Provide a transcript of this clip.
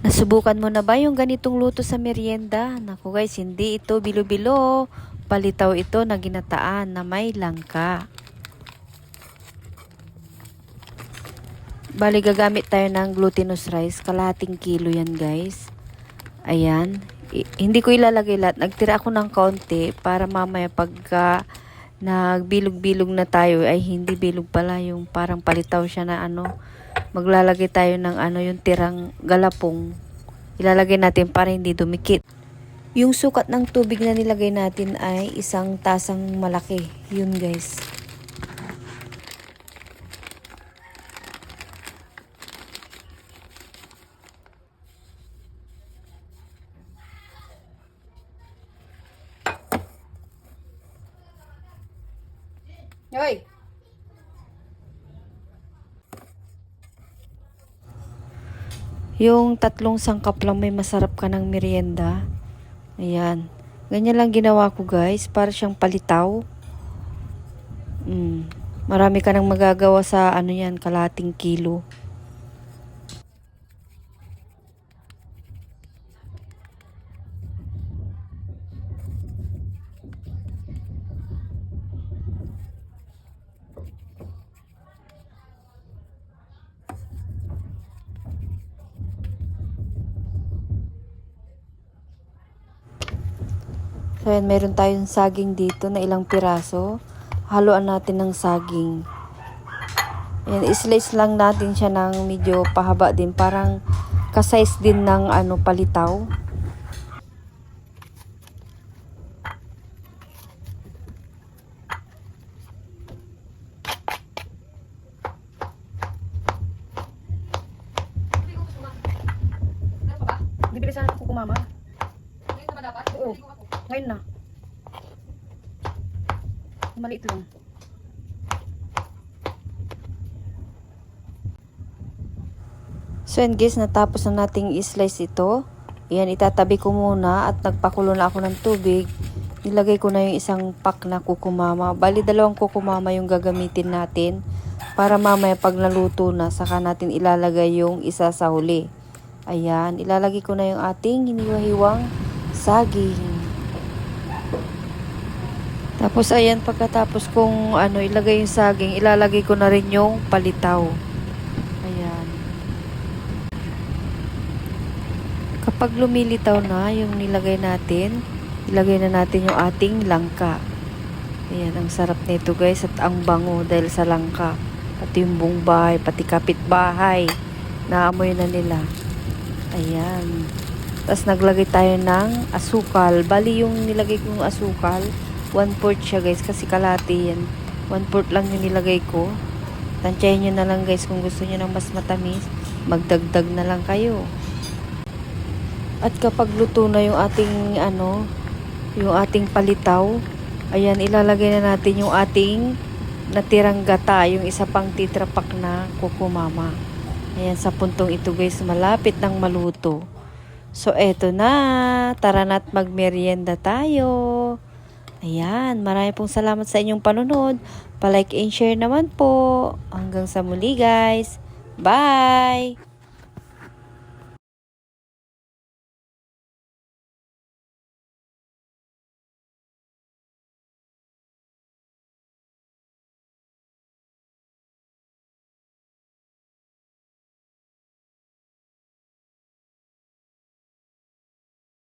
Nasubukan mo na ba yung ganitong luto sa merienda? Naku guys, hindi ito bilo-bilo. Palitaw ito na ginataan na may langka. Bali, gagamit tayo ng glutinous rice. Kalahating kilo yan guys. Ayan. Hindi ko ilalagay lahat. Nagtira ako ng kaunti para mamaya pagka nagbilog-bilog na tayo ay hindi bilog pala, yung parang palitaw siya na ano. Maglalagay tayo ng yung tirang galapong. Ilalagay natin para hindi dumikit. Yung sukat ng tubig na nilagay natin ay 1 tasang malaki. Yun guys. Hoy! Yung 3 sangkap lang may masarap ka ng merienda. Ayan. Ganyan lang ginawa ko guys. Para siyang palitaw. Marami ka nang magagawa sa yan, kalahating kilo. So, ayan, meron tayong saging dito na ilang piraso. Haluan natin ng saging. Ayan, islice lang natin siya ng medyo pahaba din. Parang kasize din ng palitaw. Bibili sana ako kumama. Ngayon na ba dapat? Oo. Ngayon na. Maliit lang. So and guys, natapos na nating i-slice ito. Ayan, itatabi ko muna at nagpakulo na ako ng tubig. Nilagay ko na yung 1 pack na kukumama. Bali, 2 kukumama yung gagamitin natin. Para mamaya pag naluto na, saka natin ilalagay yung isa sa huli. Ayan, ilalagay ko na yung ating hiniwa-hiwang saging. Tapos ayan, pagkatapos kong ilagay yung saging, ilalagay ko na rin yung palitaw. Ayan. Kapag lumilitaw na yung nilagay natin, ilagay na natin yung ating langka. Ayan, ang sarap nito guys at ang bango dahil sa langka. Pati yung buong bahay, pati kapitbahay, naamoy na nila. Ayan. Tapos naglagay tayo ng asukal. Bali yung nilagay kong asukal, 1/4 siya guys kasi kalahati yan. 1/4 lang yung nilagay ko. Tansyahin nyo na lang guys kung gusto nyo ng mas matamis. Magdagdag na lang kayo. At kapag luto na yung ating yung ating palitaw, ayan, ilalagay na natin yung ating natirang gata, yung isa pang tetra pack na kukumama. Ayan, sa puntong ito guys, malapit nang maluto. So eto na, tara na't magmerienda tayo. Ayan, marami pong salamat sa inyong panunod. Pa-like and share naman po. Hanggang sa muli guys. Bye!